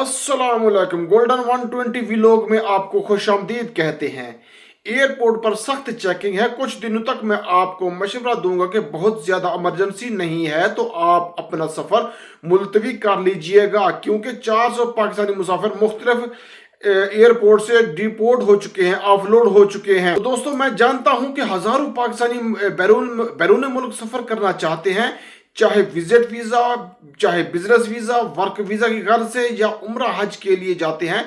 अस्सलाम वालेकुम। Golden 120 vlog में आपको खुशामदीद कहते हैं। एयरपोर्ट पर सख्त चेकिंग है। कुछ दिनों तक मैं आपको मशवरा दूंगा कि बहुत ज़्यादा इमरजेंसी नहीं है तो आप अपना सफ़र मुलतवी कर लीजिएगा, क्योंकि 400 पाकिस्तानी मुसाफिर मुख्तलिफ एयरपोर्ट से डिपोर्ट हो चुके हैं, ऑफलोड हो चुके हैं। तो दोस्तों, मैं जानता हूं कि हज़ारों पाकिस्तानी बैरून मुल्क सफ़र करना चाहते हैं, चाहे विजिट वीज़ा, चाहे बिजनेस वीज़ा, वर्क वीज़ा की गर्ज से या उम्रा हज के लिए जाते हैं।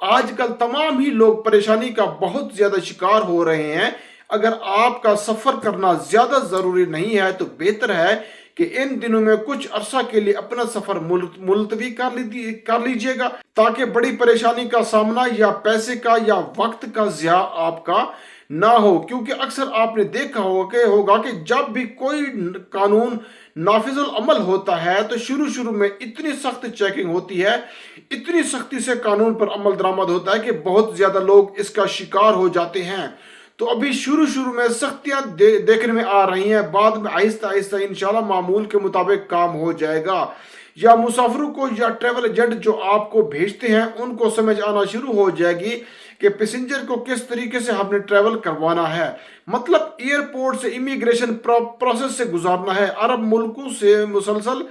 आजकल तमाम ही लोग परेशानी का बहुत ज़्यादा शिकार हो रहे हैं। अगर आपका सफ़र करना ज़्यादा ज़रूरी नहीं है तो बेहतर है कि इन दिनों में कुछ अरसा के लिए अपना सफ़र मुलतवी कर लीजिएगा, ताकि बड़ी परेशानी का सामना या पैसे का या वक्त का ज़िया आपका ना हो। क्योंकि अक्सर आपने देखा होगा कि जब भी कोई कानून नाफिजुल अमल होता है तो शुरू में इतनी सख्त चेकिंग होती है, इतनी सख्ती से कानून पर अमल दरामद होता है कि बहुत ज़्यादा लोग इसका शिकार हो जाते हैं। तो अभी शुरू में सख्तियाँ देखने में आ रही हैं, बाद में आहिस्ता आहिस्ता इंशाल्लाह मामूल के मुताबिक काम हो जाएगा। या मुसाफिरों को या ट्रैवल एजेंट जो आपको भेजते हैं उनको समझ आना शुरू हो जाएगी कि पैसेंजर को किस तरीके से हमने ट्रैवल करवाना है। मतलब एयरपोर्ट से इमिग्रेशन प्रोसेस से गुजारना है। अरब मुल्कों से मुसलसल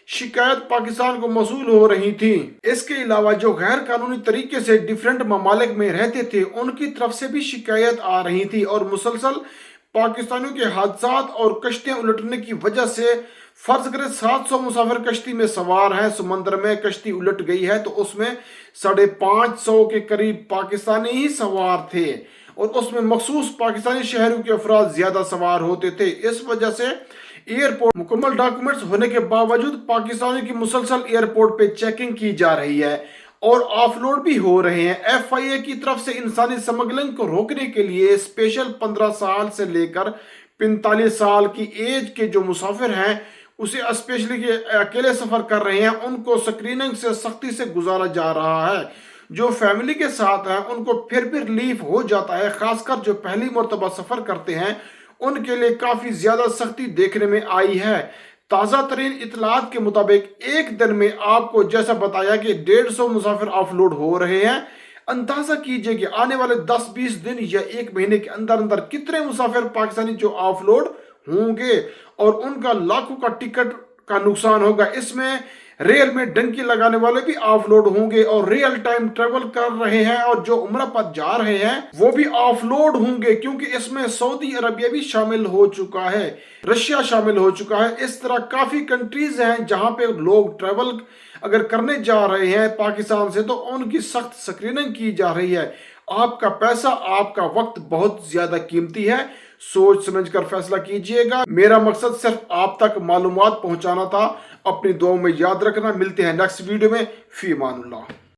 शिकायत पाकिस्तान को मौसूल हो रही थी। इसके अलावा जो गैर कानूनी तरीके से डिफरेंट ममालिक में रहते थे उनकी तरफ से भी शिकायत आ रही थी, और मुसलसल पाकिस्तानियों के हादसात और कश्तियां उलटने की वजह से, फर्ज करें 700 मुसाफिर कश्ती में सवार हैं, समंदर में कश्ती उलट गई है तो उसमें 550 के करीब पाकिस्तानी ही सवार थे, और उसमें मखसूस पाकिस्तानी शहरों के अफराद ज्यादा सवार होते थे। इस वजह से एयरपोर्ट मुकम्मल डॉक्यूमेंट्स होने के बावजूद पाकिस्तानियों की मुसलसल एयरपोर्ट पे चेकिंग की जा रही है और ऑफलोड भी हो रहे हैं। FIA की तरफ से इंसानी स्मगलिंग को रोकने के लिए स्पेशल 15 साल से लेकर 45 साल की एज के जो मुसाफिर हैं, उसे स्पेशली के अकेले सफर कर रहे हैं, उनको स्क्रीनिंग से सख्ती से गुजारा जा रहा है। जो फैमिली के साथ हैं उनको फिर भी रिलीफ हो जाता है, खासकर जो पहली मरतबा सफर करते हैं उनके लिए काफी ज्यादा सख्ती देखने में आई है। ताज़ा तरीन इतलात के मुताबिक एक दिन में आपको जैसा बताया कि 150 मुसाफिर ऑफलोड हो रहे हैं। अंदाजा कीजिए कि आने वाले 10-20 दिन या एक महीने के अंदर अंदर कितने मुसाफिर पाकिस्तानी जो ऑफलोड होंगे, और उनका लाखों का टिकट का नुकसान होगा। इसमें रेल में डंकी लगाने वाले भी ऑफलोड होंगे, और रियल टाइम ट्रेवल कर रहे हैं और जो उम्रा पर जा रहे हैं वो भी ऑफलोड होंगे, क्योंकि इसमें सऊदी अरबिया भी शामिल हो चुका है, रशिया शामिल हो चुका है। इस तरह काफी कंट्रीज हैं जहां पे लोग ट्रेवल अगर करने जा रहे हैं पाकिस्तान से तो उनकी सख्त स्क्रीनिंग की जा रही है। आपका पैसा, आपका वक्त बहुत ज्यादा कीमती है, सोच समझ कर फैसला कीजिएगा। मेरा मकसद सिर्फ आप तक मालूमात पहुंचाना था। अपनी दुआओं में याद रखना। मिलते हैं नेक्स्ट वीडियो में। फी अमानुल्लाह।